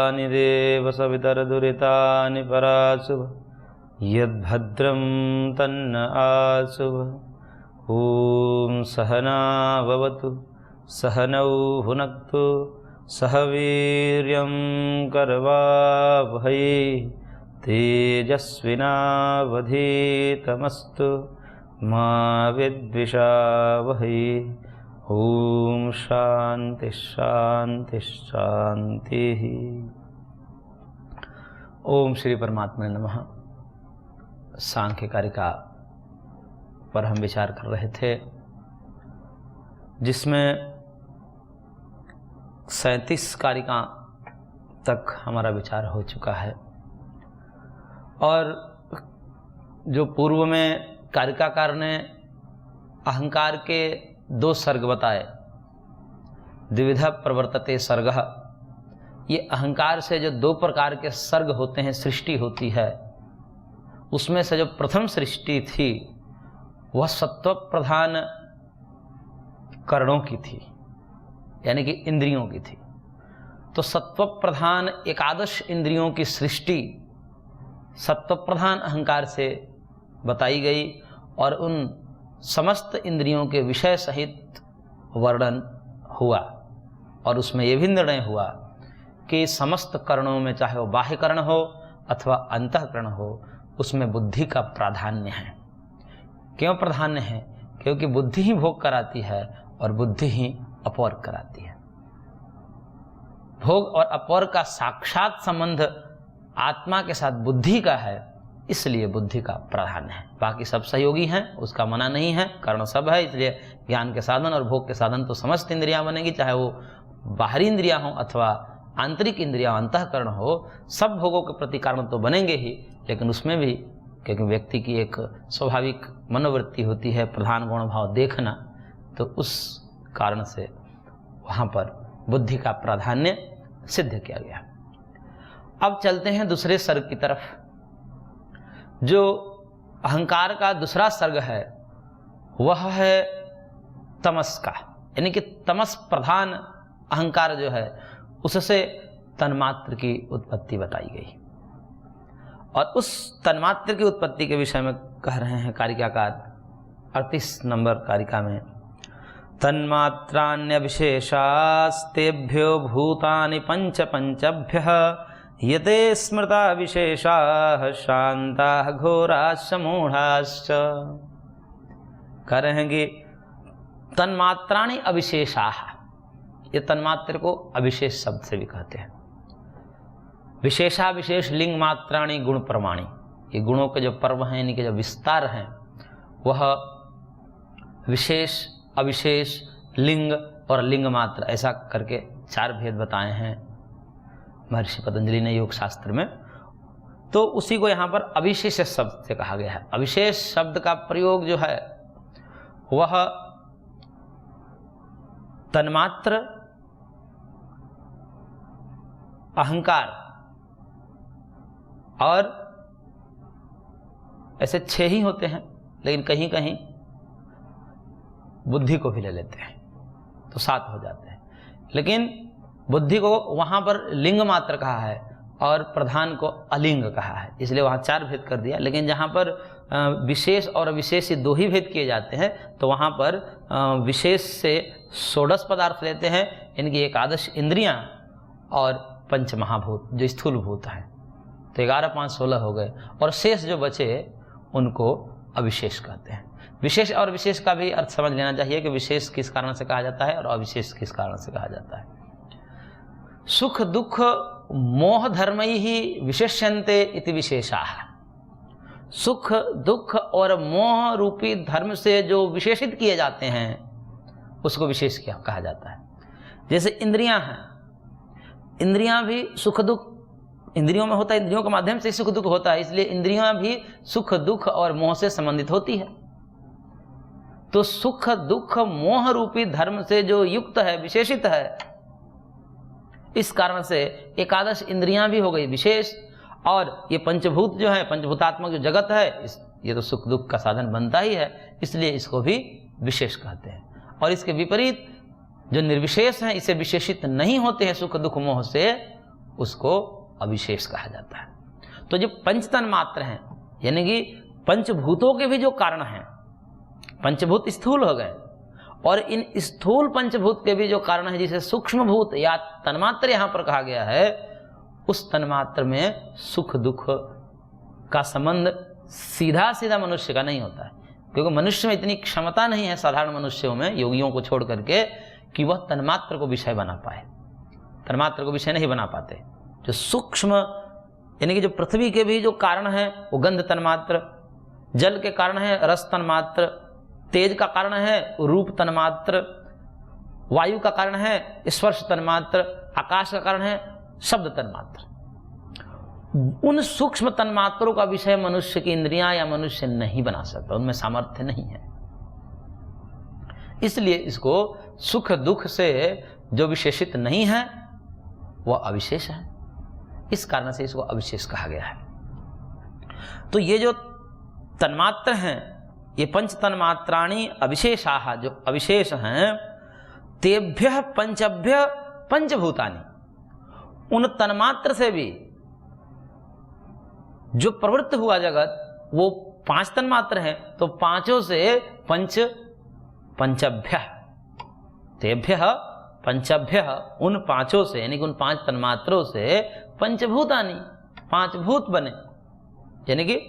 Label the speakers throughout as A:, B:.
A: भद्राणि देव सवितरदुरितानि पराशुभ यद्भद्रं तन्न आशुभ। ॐ सहना भवतु सहनौ भुनक्तु सह वीर्यं करवावहै तेजस्विनावधीतमस्तु मा विद्विषावहै। ओम शांति शांति शांति। ओम श्री परमात्मा नमः। सांख्य कारिका पर हम विचार कर रहे थे, जिसमें 37 कारिका तक हमारा विचार हो चुका है। और जो पूर्व में कारिकाकार ने अहंकार के 2 सर्ग बताए, द्विविधा प्रवर्तते सर्गः, ये अहंकार से जो 2 प्रकार के सर्ग होते हैं, सृष्टि होती है, उसमें से जो प्रथम सृष्टि थी वह सत्व प्रधान कर्णों की थी, यानी कि इंद्रियों की थी। तो सत्व प्रधान एकादश इंद्रियों की सृष्टि सत्व प्रधान अहंकार से बताई गई और उन समस्त इंद्रियों के विषय सहित वर्णन हुआ। और उसमें यह भी निर्णय हुआ कि समस्त कर्णों में, चाहे वो बाह्य कर्ण हो अथवा अंतःकरण हो, उसमें बुद्धि का प्राधान्य है। क्यों प्राधान्य है? क्योंकि बुद्धि ही भोग कराती है और बुद्धि ही अपवर्ग कराती है। भोग और अपवर्ग का साक्षात संबंध आत्मा के साथ बुद्धि का है, इसलिए बुद्धि का प्राधान्य है। बाकी सब सहयोगी हैं, उसका मना नहीं है, कर्ण सब है, इसलिए ज्ञान के साधन और भोग के साधन तो समस्त इंद्रियां बनेगी, चाहे वो बाहरी इंद्रियां हो अथवा आंतरिक इंद्रियां अंतःकरण हो, सब भोगों के प्रति कारण तो बनेंगे ही। लेकिन उसमें भी क्योंकि व्यक्ति की एक स्वाभाविक मनोवृत्ति होती है प्रधान गुण भाव देखना, तो उस कारण से वहाँ पर बुद्धि का प्राधान्य सिद्ध किया गया। अब चलते हैं दूसरे सर्ग की तरफ। जो अहंकार का दूसरा सर्ग है वह है तमस का, यानी कि तमस प्रधान अहंकार जो है उससे तन्मात्र की उत्पत्ति बताई गई। और उस तन्मात्र की उत्पत्ति के विषय में कह रहे हैं कारिकाकार 38 नंबर कारिका में, तन्मात्रान्य विशेषास्तेभ्यो भूतानि पंच पंचभ्यः यते स्मृता विशेषाः शान्ताः घोराश्च मूढ़ाश्च। कह रहे हैं कि तन्मात्राणि अविशेषाः, ये तन्मात्र को अविशेष शब्द से भी कहते हैं। विशेषा विशेष लिंग मात्राणी गुण प्रमाणी, ये गुणों के जो पर्व हैं, यानी कि जो विस्तार हैं, वह विशेष अविशेष लिंग और लिंग मात्र ऐसा करके 4 भेद बताए हैं महर्षि पतंजलि ने योग शास्त्र में। तो उसी को यहाँ पर अविशेष शब्द से कहा गया है। अविशेष शब्द का प्रयोग जो है वह तन्मात्र, अहंकार और ऐसे 6 ही होते हैं, लेकिन कहीं कहीं बुद्धि को भी ले लेते हैं तो 7 हो जाते हैं। लेकिन बुद्धि को वहां पर लिंग मात्र कहा है और प्रधान को अलिंग कहा है, इसलिए वहां 4 भेद कर दिया। लेकिन जहां पर विशेष और अविशेष 2 ही भेद किए जाते हैं, तो वहां पर विशेष से षोडश पदार्थ लेते हैं, इनकी एकादश इंद्रियां और पंच महाभूत जो स्थूल भूत हैं, तो 11, 5, 16 हो गए। और शेष जो बचे उनको अविशेष कहते हैं। विशेष और विशेष का भी अर्थ समझ लेना चाहिए कि विशेष किस कारण से कहा जाता है और अविशेष किस कारण से कहा जाता है। सुख दुख मोह धर्मैः ही विशेष्यन्ते इति विशेषाः। सुख दुख और मोह रूपी धर्म से जो विशेषित किए जाते हैं उसको विशेष क्या कहा जाता है। जैसे इंद्रियां हैं, इंद्रियां भी सुख दुख इंद्रियों में होता है, इंद्रियों के माध्यम से सुख दुख होता है, इसलिए इंद्रियां भी सुख दुख और मोह से संबंधित होती है। तो सुख दुख मोह रूपी धर्म से जो युक्त है, विशेषित है, इस कारण से एकादश इंद्रियां भी हो गई विशेष। और ये पंचभूत जो है, पंचभूतात्मक जो जगत है, ये तो सुख दुख का साधन बनता ही है, इसलिए इसको भी विशेष कहते हैं। और इसके विपरीत जो निर्विशेष हैं, इसे विशेषित नहीं होते हैं सुख दुख मोह से, उसको अविशेष कहा जाता है। तो जो पंच तन्मात्र हैं, यानी कि पंचभूतों के भी जो कारण हैं, पंचभूत स्थूल हो गए, और इन स्थूल पंचभूत के भी जो कारण है, जिसे सूक्ष्म भूत या तन्मात्र यहां पर कहा गया है, उस तन्मात्र में सुख दुख का संबंध सीधा सीधा मनुष्य का नहीं होता है, क्योंकि मनुष्य में इतनी क्षमता नहीं है, साधारण मनुष्यों में, योगियों को छोड़ करके, कि वह तन्मात्र को विषय बना पाए। तन्मात्र को विषय नहीं बना पाते। जो सूक्ष्म, यानी कि जो पृथ्वी के भी जो कारण है वो गंध तन्मात्र, जल के कारण है रस तन्मात्र, तेज का कारण है रूप तन्मात्र, वायु का कारण है स्पर्श तन्मात्र, आकाश का कारण है शब्द तन्मात्र। उन सूक्ष्म तन्मात्रों का विषय मनुष्य की इंद्रियां या मनुष्य नहीं बना सकता, उनमें सामर्थ्य नहीं है। इसलिए इसको सुख दुख से जो विशेषित नहीं है वह अविशेष है, इस कारण से इसको अविशेष कहा गया है। तो ये जो तन्मात्र हैं, ये पंच तन्मात्राणि अविशेषाः, जो अविशेष हैं, तेभ्यः पंचभ्य पंचभूतानि, उन तन्मात्र से भी जो प्रवृत्त हुआ जगत वो पांच तन्मात्र हैं, तो पांचों से पंचभ्य, तेभ्यः पंचभ्य, उन पांचों से, यानी कि उन पांच तन्मात्रों से पंचभूतानि, पांच भूत बने, यानी कि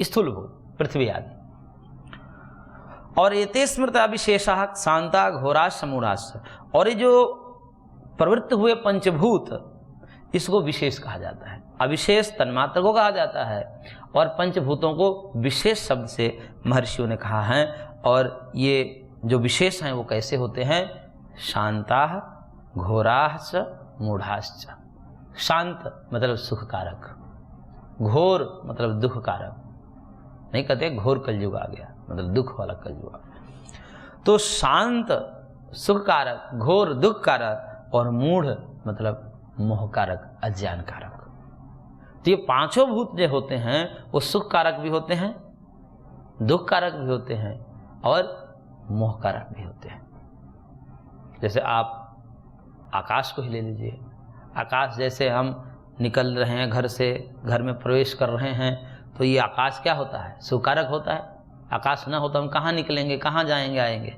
A: स्थूल भूत, पृथ्वी आदि। और एते स्मृत अविशेषाः शांता घोराश्च मूढ़ाश्च, और ये जो प्रवृत्त हुए पंचभूत, इसको विशेष कहा जाता है, अविशेष तन्मात्र को कहा जाता है, और पंचभूतों को विशेष शब्द से महर्षियों ने कहा है। और ये जो विशेष हैं वो कैसे होते हैं? शांताः घोराश्च मूढ़ाश्च। शांत मतलब सुख कारक, घोर मतलब दुख कारक, नहीं कहते घोर कलयुग आ गया मतलब दुख वाला कलयुग आ गया। तो शांत सुख कारक, घोर दुख कारक, और मूढ़ मतलब मोह कारक, अज्ञान कारक। तो ये पांचों भूत जो होते हैं वो सुख कारक भी होते हैं, दुख कारक भी होते हैं, और मोह कारक भी होते हैं। जैसे आप आकाश को ही ले लीजिए। आकाश, जैसे हम निकल रहे हैं घर से, घर में प्रवेश कर रहे हैं, तो ये आकाश क्या होता है? सुख कारक होता है। आकाश ना हो तो हम कहाँ निकलेंगे, कहाँ जाएंगे आएंगे?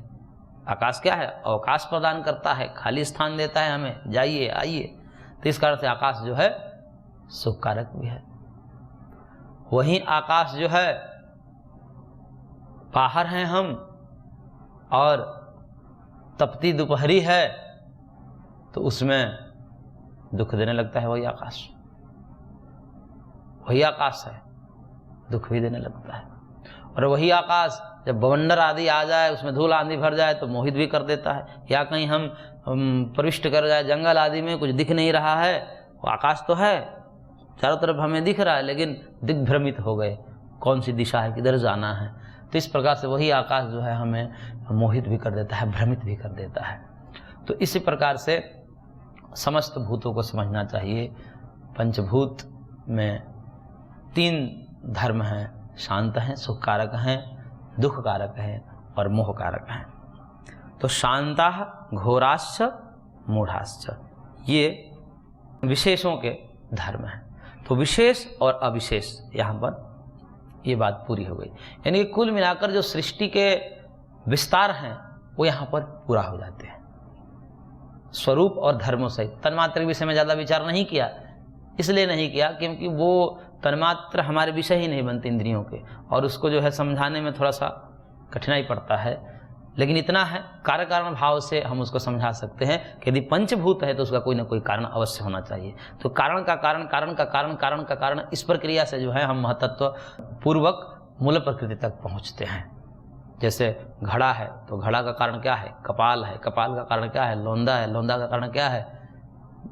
A: आकाश क्या है? अवकाश प्रदान करता है, खाली स्थान देता है हमें, जाइए आइए। तो इस कारण से आकाश जो है सुख कारक भी है। वहीं आकाश जो है, बाहर हैं हम और तपती दोपहरी है, तो उसमें दुख देने लगता है वही आकाश। वही आकाश है, दुख भी देने लगता है। और वही आकाश जब बवंडर आदि आ जाए, उसमें धूल आंधी भर जाए तो मोहित भी कर देता है। या कहीं हम प्रविष्ट कर जाए जंगल आदि में, कुछ दिख नहीं रहा है, वो आकाश तो है, चारों तरफ हमें दिख रहा है, लेकिन दिग्भ्रमित हो गए, कौन सी दिशा है, किधर जाना है। तो इस प्रकार से वही आकाश जो है हमें मोहित भी कर देता है, भ्रमित भी कर देता है। तो इसी प्रकार से समस्त भूतों को समझना चाहिए। पंचभूत में तीन धर्म हैं, शांत हैं, सुख कारक हैं, दुख कारक हैं, और मोह कारक हैं। तो शांताः घोराश्च मूढ़ाश्च, ये विशेषों के धर्म हैं। तो विशेष और अविशेष, यहाँ पर ये बात पूरी हो गई। यानी कि कुल मिलाकर जो सृष्टि के विस्तार हैं वो यहाँ पर पूरा हो जाते हैं। स्वरूप और धर्मों से तन्मात्र के विषय में ज़्यादा विचार नहीं किया, इसलिए नहीं किया क्योंकि वो तन्मात्र हमारे विषय ही नहीं बनते इंद्रियों के, और उसको जो है समझाने में थोड़ा सा कठिनाई पड़ता है। लेकिन इतना है, कार्य कारण भाव से हम उसको समझा सकते हैं कि यदि पंचभूत है तो उसका कोई ना कोई कारण अवश्य होना चाहिए। तो कारण का कारण, कारण का कारण, कारण का कारण, इस प्रक्रिया से जो है हम महतत्व पूर्वक मूल प्रकृति तक पहुँचते हैं। जैसे घड़ा है तो घड़ा का कारण क्या है? कपाल है। कपाल का कारण क्या है? लोंदा है। लोंदा का कारण क्या है?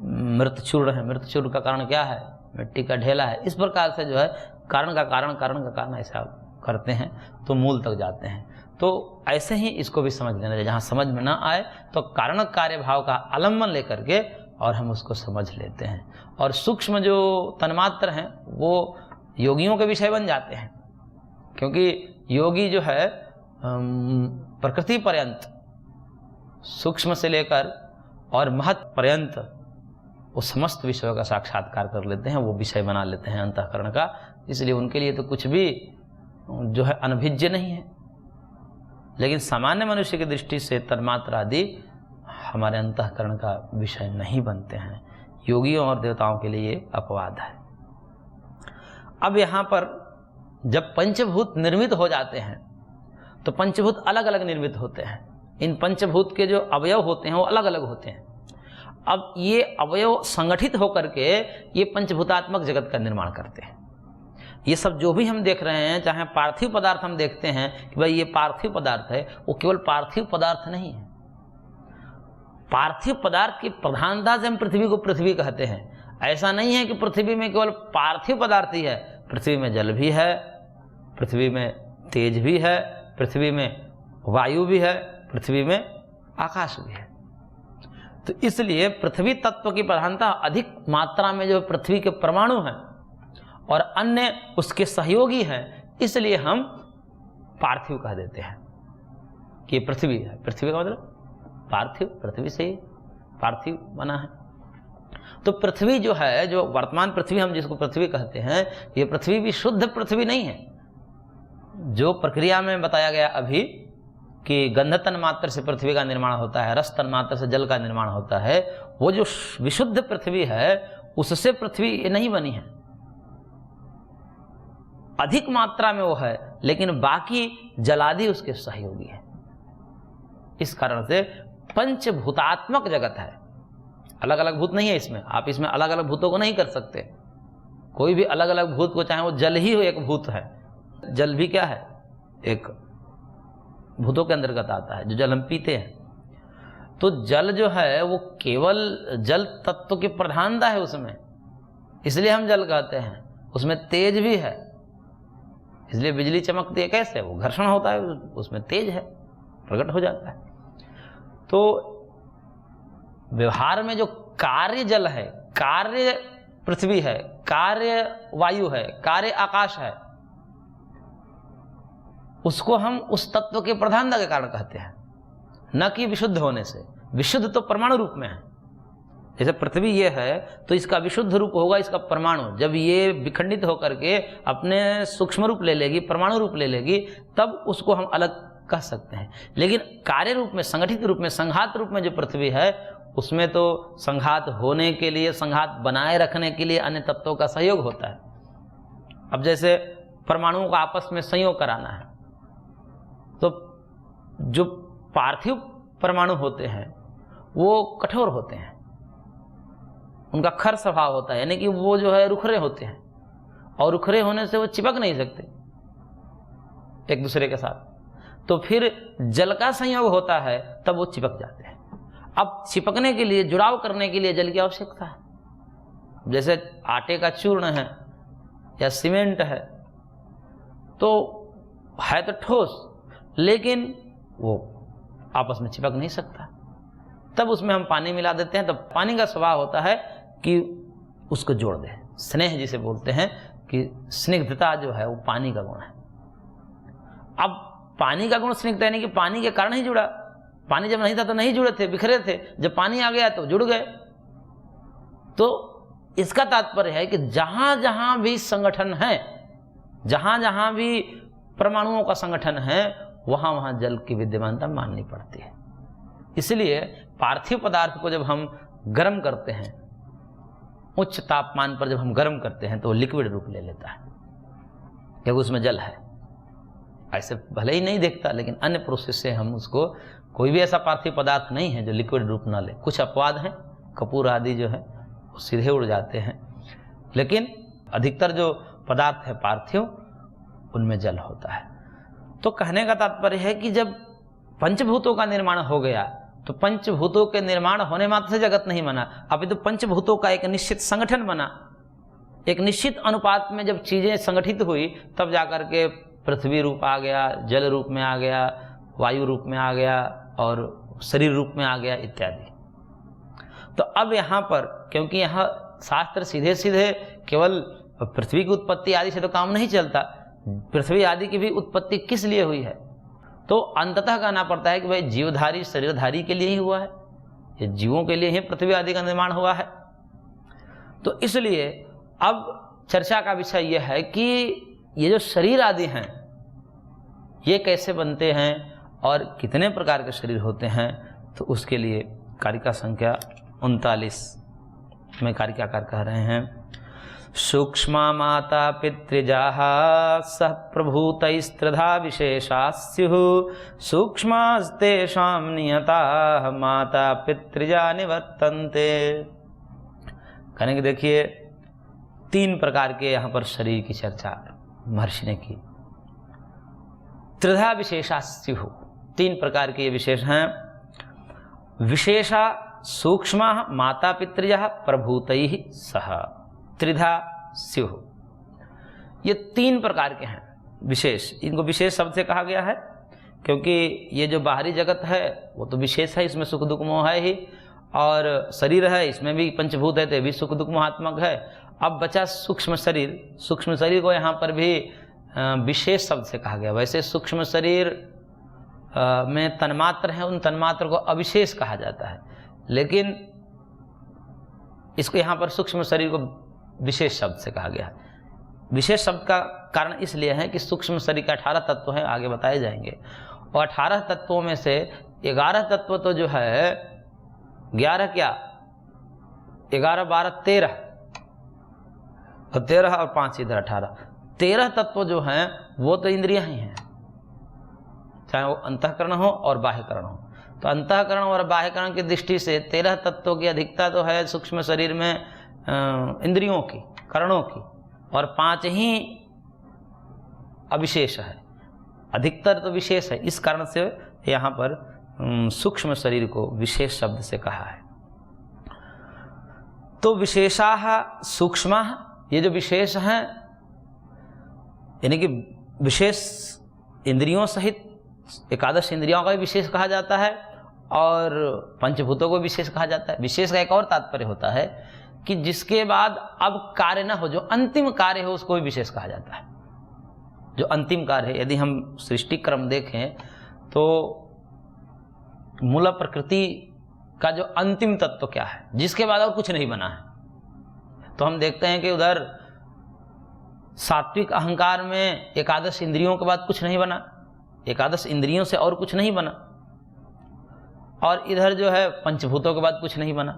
A: मृतचूर्ण है। मृतचूर्ण का कारण क्या है? मिट्टी का ढेला है। इस प्रकार से जो है कारण का कारण, कारण का कारण ऐसा करते हैं तो मूल तक जाते हैं। तो ऐसे ही इसको भी समझ लेना चाहिए। जहाँ समझ में ना आए तो कारण कार्य भाव का आलम्बन लेकर के और हम उसको समझ लेते हैं। और सूक्ष्म जो तन्मात्र हैं वो योगियों के विषय बन जाते हैं, क्योंकि योगी जो है प्रकृति पर्यंत, सूक्ष्म से लेकर और महत् पर्यंत वो समस्त विषयों का साक्षात्कार कर लेते हैं, वो विषय बना लेते हैं अंतःकरण का। इसलिए उनके लिए तो कुछ भी जो है अनभिज्य नहीं है। लेकिन सामान्य मनुष्य की दृष्टि से तन्मात्र आदि हमारे अंतःकरण का विषय नहीं बनते हैं। योगियों और देवताओं के लिए ये अपवाद है। अब यहाँ पर जब पंचभूत निर्मित हो जाते हैं तो पंचभूत अलग अलग निर्मित होते हैं। इन पंचभूत के जो अवयव होते हैं वो अलग अलग होते हैं। अब ये अवयव संगठित होकर के ये पंचभूतात्मक जगत का निर्माण करते हैं। ये सब जो भी हम देख रहे हैं, चाहे पार्थिव पदार्थ हम देखते हैं कि भाई ये पार्थिव पदार्थ है, वो केवल पार्थिव पदार्थ नहीं है। पार्थिव पदार्थ की प्रधानता से हम पृथ्वी को पृथ्वी कहते हैं। ऐसा नहीं है कि पृथ्वी में केवल पार्थिव पदार्थ ही है। पृथ्वी में जल भी है, पृथ्वी में तेज भी है, पृथ्वी में वायु भी है, पृथ्वी में आकाश भी है। तो इसलिए पृथ्वी तत्व की प्रधानता अधिक मात्रा में जो पृथ्वी के परमाणु हैं और अन्य उसके सहयोगी हैं, इसलिए हम पार्थिव कह देते हैं कि ये पृथ्वी है। पृथ्वी का मतलब पार्थिव, पृथ्वी से ही पार्थिव बना है। तो पृथ्वी जो है, जो वर्तमान पृथ्वी हम जिसको पृथ्वी कहते हैं, ये पृथ्वी भी शुद्ध पृथ्वी नहीं है। जो प्रक्रिया में बताया गया अभी कि गंध तन मात्र से पृथ्वी का निर्माण होता है, रस तन मात्र से जल का निर्माण होता है, वो जो विशुद्ध पृथ्वी है उससे पृथ्वी नहीं बनी है। अधिक मात्रा में वो है, लेकिन बाकी जलादि उसके सहयोगी है। इस कारण से पंचभूतात्मक जगत है। अलग अलग भूत नहीं है इसमें। आप इसमें अलग अलग भूतों को नहीं कर सकते। कोई भी अलग अलग भूत को, चाहे वो जल ही हो, एक भूत है। जल भी क्या है? एक भूतों के अंतर्गत आता है। जो जल हम पीते हैं, तो जल जो है वो केवल जल तत्व की प्रधानता है उसमें, इसलिए हम जल कहते हैं। उसमें तेज भी है, इसलिए बिजली चमकती है। कैसे? वो घर्षण होता है, उसमें तेज है, प्रकट हो जाता है। तो व्यवहार में जो कार्य जल है, कार्य पृथ्वी है, कार्य वायु है, कार्य आकाश है, उसको हम उस तत्व के प्रधानता के कारण कहते हैं, न कि विशुद्ध होने से। विशुद्ध तो परमाणु रूप में है। जैसे पृथ्वी ये है तो इसका विशुद्ध रूप होगा इसका परमाणु। जब ये विखंडित होकर के अपने सूक्ष्म रूप ले लेगी, परमाणु रूप ले लेगी, तब उसको हम अलग कह सकते हैं। लेकिन कार्य रूप में, संगठित रूप में, संघात रूप में जो पृथ्वी है, उसमें तो संघात होने के लिए, संघात बनाए रखने के लिए अन्य तत्वों का सहयोग होता है। अब जैसे परमाणुओं को आपस में संयोग कराना है, तो जो पार्थिव परमाणु होते हैं वो कठोर होते हैं, उनका खर स्वभाव होता है, यानी कि वो जो है रुखरे होते हैं, और रुखरे होने से वो चिपक नहीं सकते एक दूसरे के साथ। तो फिर जल का संयोग होता है, तब वो चिपक जाते हैं। अब चिपकने के लिए, जुड़ाव करने के लिए जल की आवश्यकता है। जैसे आटे का चूर्ण है या सीमेंट है, तो है तो ठोस, लेकिन वो आपस में चिपक नहीं सकता। तब उसमें हम पानी मिला देते हैं। तब पानी का स्वभाव होता है कि उसको जोड़ दे। स्नेह जिसे बोलते हैं, कि स्निग्धता जो है वो पानी का गुण है। अब पानी का गुण स्निग्धता, यानी कि पानी के कारण ही जुड़ा। पानी जब नहीं था तो नहीं जुड़े थे, बिखरे थे। जब पानी आ गया तो जुड़ गए। तो इसका तात्पर्य है कि जहां जहां भी संगठन है, जहां जहां भी परमाणुओं का संगठन है, वहां वहां जल की विद्यमानता माननी पड़ती है। इसलिए पार्थिव पदार्थ को जब हम गर्म करते हैं, उच्च तापमान पर जब हम गर्म करते हैं, तो वो लिक्विड रूप ले लेता है, क्योंकि उसमें जल है। ऐसे भले ही नहीं देखता, लेकिन अन्य प्रोसेस से हम उसको, कोई भी ऐसा पार्थिव पदार्थ नहीं है जो लिक्विड रूप ना ले। कुछ अपवाद हैं, कपूर आदि जो है वो सीधे उड़ जाते हैं, लेकिन अधिकतर जो पदार्थ है पार्थिव, उनमें जल होता है। तो कहने का तात्पर्य है कि जब पंचभूतों का निर्माण हो गया, तो पंचभूतों के निर्माण होने मात्र से जगत नहीं बना, अभी तो पंचभूतों का एक निश्चित संगठन बना। एक निश्चित अनुपात में जब चीजें संगठित हुई, तब जाकर के पृथ्वी रूप आ गया, जल रूप में आ गया, वायु रूप में आ गया, और शरीर रूप में आ गया, इत्यादि। तो अब यहाँ पर, क्योंकि यहाँ शास्त्र सीधे सीधे केवल पृथ्वी की उत्पत्ति आदि से तो काम नहीं चलता, पृथ्वी आदि की भी उत्पत्ति किस लिए हुई है, तो अंततः कहना पड़ता है कि भाई जीवधारी शरीरधारी के लिए ही हुआ है। ये जीवों के लिए ही पृथ्वी आदि का निर्माण हुआ है। तो इसलिए अब चर्चा का विषय यह है कि ये जो शरीर आदि हैं ये कैसे बनते हैं और कितने प्रकार के शरीर होते हैं, तो उसके लिए कारिका संख्या 39 में कारिकाकार कह रहे हैं, सूक्ष्मा माता पितृजाः सह प्रभूतैस्त्रिधा विशेषा स्युः सूक्ष्मास्तेषां नियताः माता पितृजा निवर्तन्ते। कहने के देखिए 3 प्रकार के यहाँ पर शरीर की चर्चा महर्षि ने की। त्रिधा विशेषा स्युः, 3 प्रकार के विशेष हैं। विशेषा सूक्ष्मा माता पितृजा प्रभूतैः सह त्रिधा स्युः, ये 3 प्रकार के हैं विशेष। इनको विशेष शब्द से कहा गया है क्योंकि ये जो बाहरी जगत है वो तो विशेष है, इसमें सुख दुख मोह है ही, और शरीर है इसमें भी पंचभूत है तो भी सुख दुख मोहात्मक है। अब बचा सूक्ष्म शरीर, सूक्ष्म शरीर को यहाँ पर भी विशेष शब्द से कहा गया। वैसे सूक्ष्म शरीर में तन्मात्र है, उन तन्मात्र को अविशेष कहा जाता है, लेकिन इसको यहाँ पर सूक्ष्म शरीर को विशेष शब्द से कहा गया। विशेष शब्द का कारण इसलिए है कि सूक्ष्म शरीर का 18 तत्व हैं, आगे बताए जाएंगे, और 18 तत्वों में से 11 तत्व तो जो है 11 क्या 11 12 13 और 13 और 5 इधर 18, 13 तत्व जो हैं वो तो इंद्रियां ही हैं, चाहे वो अंतःकरण हो और बाह्यकरण हो। तो अंतःकरण और बाह्यकरण की दृष्टि से 13 तत्वों की अधिकता तो है सूक्ष्म शरीर में इंद्रियों की, करणों की, और 5 ही अविशेष है, अधिकतर तो विशेष है। इस कारण से यहाँ पर सूक्ष्म शरीर को विशेष शब्द से कहा है। तो विशेषाः सूक्ष्माः, ये जो विशेष हैं यानी कि विशेष इंद्रियों सहित 11 इंद्रियों का भी विशेष कहा जाता है और पंचभूतों को विशेष कहा जाता है। विशेष का एक और तात्पर्य होता है कि जिसके बाद अब कार्य न हो, जो अंतिम कार्य हो उसको भी विशेष कहा जाता है। जो अंतिम कार्य है, यदि हम सृष्टि क्रम देखें तो मूल प्रकृति का जो अंतिम तत्व क्या है, जिसके बाद और कुछ नहीं बना है, तो हम देखते हैं कि उधर सात्विक अहंकार में 11 इंद्रियों के बाद कुछ नहीं बना, 11 इंद्रियों से और कुछ नहीं बना, और इधर जो है पंचभूतों के बाद कुछ नहीं बना।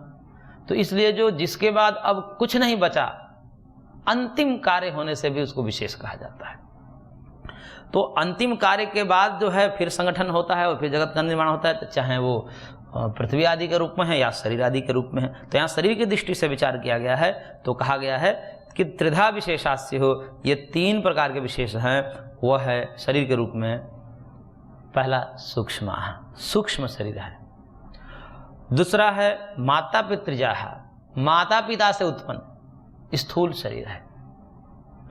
A: तो इसलिए जो जिसके बाद अब कुछ नहीं बचा, अंतिम कार्य होने से भी उसको विशेष कहा जाता है। तो अंतिम कार्य के बाद जो है फिर संगठन होता है और फिर जगत का निर्माण होता है, तो चाहे वो पृथ्वी आदि के रूप में है या शरीर आदि के रूप में है। तो यहाँ शरीर की दृष्टि से विचार किया गया है, तो कहा गया है कि त्रिधा विशेषास्य हो, ये 3 प्रकार के विशेष हैं। वह है शरीर के रूप में, पहला सूक्ष्म, सूक्ष्म शरीर है। दूसरा है माता पितृजाः, माता पिता से उत्पन्न स्थूल शरीर है,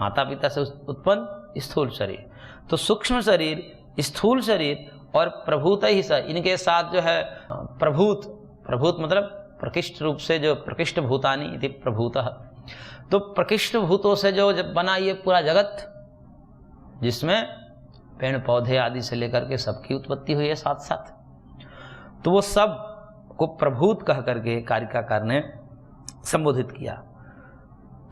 A: माता पिता से उत्पन्न स्थूल शरीर। तो सूक्ष्म शरीर, स्थूल शरीर और प्रभूत ही स, इनके साथ जो है प्रभूत, प्रभूत मतलब प्रकृष्ट रूप से जो प्रकृष्ट भूतानि इति प्रभूतः, तो प्रकृष्ट भूतों से जो जब बना ये पूरा जगत, जिसमें पेड़ पौधे आदि से लेकर के सबकी उत्पत्ति हुई है साथ साथ, तो वो सब को प्रभूत कह करके कारिकाकार ने संबोधित किया।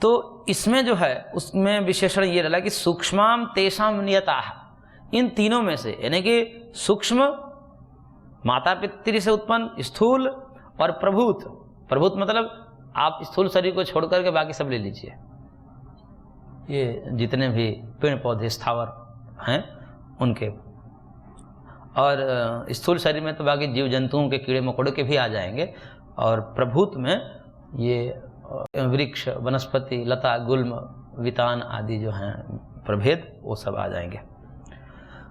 A: तो इसमें जो है उसमें विशेषण ये रहा कि सूक्ष्माम तेषाम नियताः, इन तीनों में से यानी कि सूक्ष्म माता पितृ से उत्पन्न, स्थूल और प्रभूत। प्रभूत मतलब आप स्थूल शरीर को छोड़ करके बाकी सब ले लीजिए, ये जितने भी पेड़ पौधे स्थावर हैं उनके, और स्थूल शरीर में तो बाकी जीव जंतुओं के कीड़े मकोड़े के भी आ जाएंगे, और प्रभूत में ये वृक्ष, वनस्पति, लता, गुल्म, वितान आदि जो हैं प्रभेद, वो सब आ जाएंगे।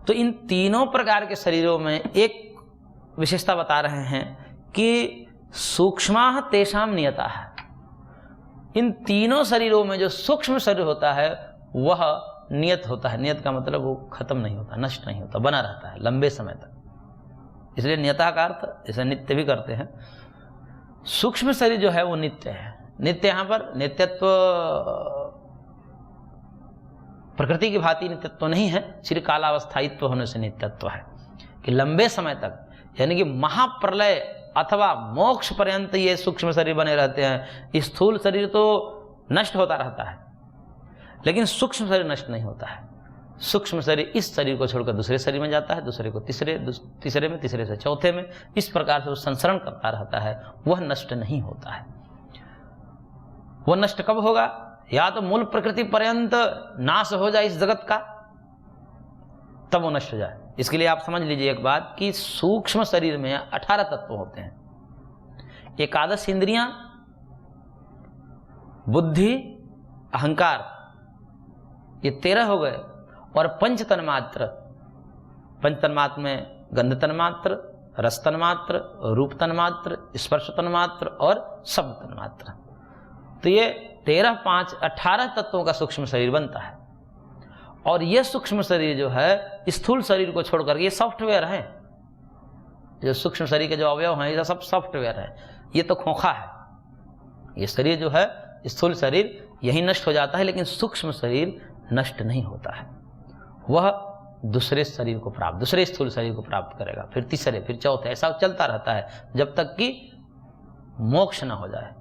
A: तो इन तीनों प्रकार के शरीरों में एक विशेषता बता रहे हैं कि सूक्ष्माः तेषाम नियताः, इन तीनों शरीरों में जो सूक्ष्म शरीर होता है वह नियत होता है। नियत का मतलब वो खत्म नहीं होता, नष्ट नहीं होता, बना रहता है लंबे समय तक, इसलिए नियता का अर्थ जैसे नित्य भी करते हैं। सूक्ष्म शरीर जो है वो नित्य है। नित्य यहाँ पर नित्यत्व प्रकृति की भांति नित्यत्व नहीं है, चिरकालावस्थायित्व होने से नित्यत्व है कि लंबे समय तक, यानी कि महाप्रलय अथवा मोक्ष पर्यंत ये सूक्ष्म शरीर बने रहते हैं। स्थूल शरीर तो नष्ट होता रहता है, लेकिन सूक्ष्म शरीर नष्ट नहीं होता है। सूक्ष्म शरीर इस शरीर को छोड़कर दूसरे शरीर में जाता है, दूसरे को तीसरे में, तीसरे से चौथे में, इस प्रकार से वो संसरण करता रहता है, वह नष्ट नहीं होता है। वह नष्ट कब होगा? या तो मूल प्रकृति पर्यंत नाश हो जाए इस जगत का, तब वो नष्ट हो जाए। इसके लिए आप समझ लीजिए एक बात कि सूक्ष्म शरीर में 18 तत्व होते हैं। एकादश इंद्रियां, बुद्धि, अहंकार, ये 13 हो गए, और पंच तन्मात्र। पंच तन्मात्र में गंध तन्मात्र, रस तन्मात्र, रूप तन्मात्र, स्पर्श तन्मात्र और शब्द तन्मात्र। तो ये 13, 5, 18 तत्वों का सूक्ष्म शरीर बनता है। और ये सूक्ष्म शरीर जो है स्थूल शरीर को छोड़कर, ये सॉफ्टवेयर है। जो सूक्ष्म शरीर के जो अवयव हैं ये सब सॉफ्टवेयर है, ये तो खोखा है। ये शरीर जो है, स्थूल शरीर, यही नष्ट हो जाता है, लेकिन सूक्ष्म शरीर नष्ट नहीं होता है। वह दूसरे शरीर को प्राप्त, दूसरे स्थूल शरीर को प्राप्त करेगा, फिर तीसरे, फिर चौथे, ऐसा चलता रहता है जब तक कि मोक्ष न हो जाए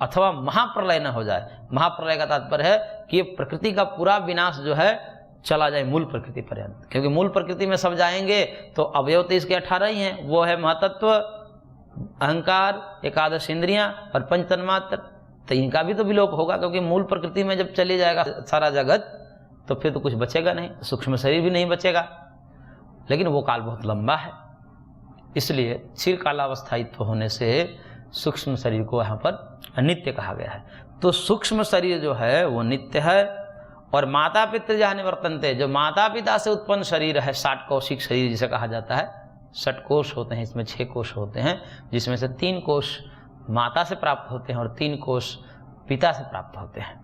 A: अथवा महाप्रलय न हो जाए। महाप्रलय का तात्पर्य है कि ये प्रकृति का पूरा विनाश जो है चला जाए मूल प्रकृति पर्यंत, क्योंकि मूल प्रकृति में सब जाएंगे तो अवयव तो इसके 18 ही हैं। वो है महतत्व, अहंकार, एकादश इंद्रियां और पंच तन्मात्र। तो इनका भी तो विलोप होगा, क्योंकि मूल प्रकृति में जब चले जाएगा सारा जगत तो फिर तो कुछ बचेगा नहीं, सूक्ष्म शरीर भी नहीं बचेगा। लेकिन वो काल बहुत लंबा है, इसलिए चिरकालावस्थायित्व होने से सूक्ष्म शरीर को यहाँ पर नित्य कहा गया है। तो सूक्ष्म शरीर जो है वो नित्य है। और माता पितृजा निवर्तन्ते, जो माता पिता से उत्पन्न शरीर है, 60 कौशिक शरीर जिसे कहा जाता है। 60 कोष होते हैं, इसमें 6 कोष होते हैं, जिसमें से 3 कोष माता से प्राप्त होते हैं और 3 कोष पिता से प्राप्त होते हैं।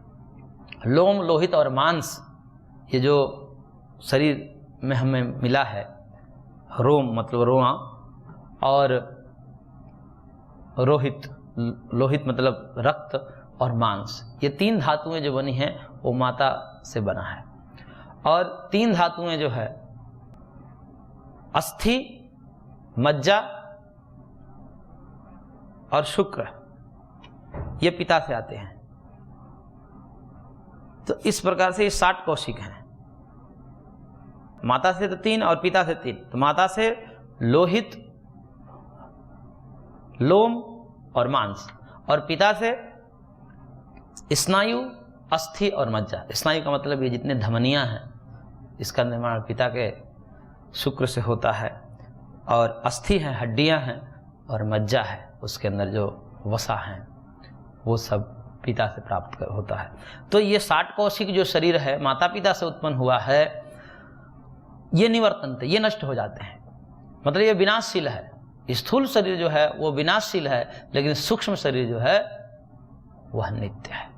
A: लोम, लोहित और मांस, ये जो शरीर में हमें मिला है, रोम मतलब रोआ, और रोहित, लोहित मतलब रक्त, और मांस, ये 3 धातुएं जो बनी हैं वो माता से बना है। और 3 धातुएं जो है अस्थि, मज्जा और शुक्र, ये पिता से आते हैं। तो इस प्रकार से ये 60 कौशिक हैं। माता से तो 3 और पिता से 3। तो माता से लोहित, लोम और मांस, और पिता से स्नायु, अस्थि और मज्जा। स्नायु का मतलब ये जितने धमनियां हैं, इसका निर्माण पिता के शुक्र से होता है। और अस्थि है, हड्डियां हैं, और मज्जा है, उसके अंदर जो वसा हैं, वो सब पिता से प्राप्त होता है। तो ये 60 कौशिक जो शरीर है माता पिता से उत्पन्न हुआ है, ये निवर्तन्त, ये नष्ट हो जाते हैं, मतलब ये विनाशशील है। स्थूल शरीर जो है वो विनाशशील है, लेकिन सूक्ष्म शरीर जो है वह नित्य है।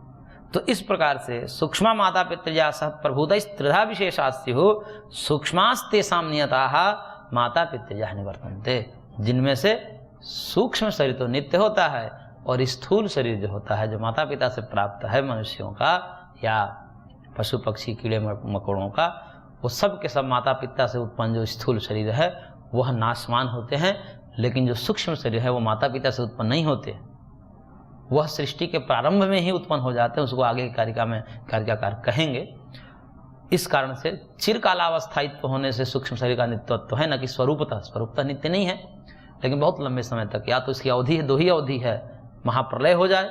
A: तो इस प्रकार से सूक्ष्मा माता पितृजा सह प्रभुत त्रिधा विशेषास्यु सूक्ष्मास्तेषां नियताः माता पितृजा निवर्तन्ते, जिनमें से सूक्ष्म शरीर तो नित्य होता है, और स्थूल शरीर जो होता है, जो माता पिता से प्राप्त है, मनुष्यों का या पशु पक्षी कीड़े मकोड़ों का, वो सब के सब माता पिता से उत्पन्न जो स्थूल शरीर है वह नाशवान होते हैं। लेकिन जो सूक्ष्म शरीर है वो माता पिता से उत्पन्न नहीं होते, वह सृष्टि के प्रारंभ में ही उत्पन्न हो जाते हैं। उसको आगे की कारिका में कारिकाकार कहेंगे। इस कारण से चिरकालावस्थायित्व होने से सूक्ष्म शरीर का नित्यत्व है, न कि स्वरूपतः नित्य नहीं है, लेकिन बहुत लंबे समय तक, या तो इसकी अवधि है, 2 ही अवधि है, महाप्रलय हो जाए,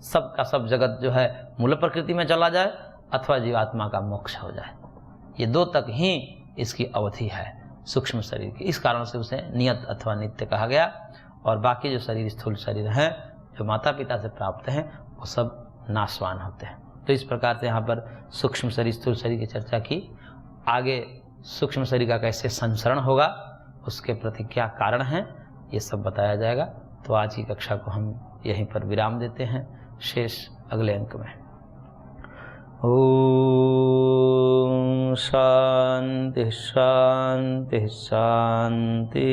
A: सब का सब जगत जो है मूल प्रकृति में चला जाए, अथवा जीवात्मा का मोक्ष हो जाए। ये 2 तक ही इसकी अवधि है सूक्ष्म शरीर की। इस कारण से उसे नियत अथवा नित्य कहा गया। और बाकी जो शरीर स्थूल शरीर हैं, जो माता पिता से प्राप्त हैं, वो सब नाशवान होते हैं। तो इस प्रकार से यहाँ पर सूक्ष्म शरीर स्थूल शरीर की चर्चा की। आगे सूक्ष्म शरीर का कैसे संसरण होगा, उसके प्रति क्या कारण हैं, ये सब बताया जाएगा। तो आज की कक्षा को हम यहीं पर विराम देते हैं, शेष अगले अंक में। ओम शांति शांति शांति।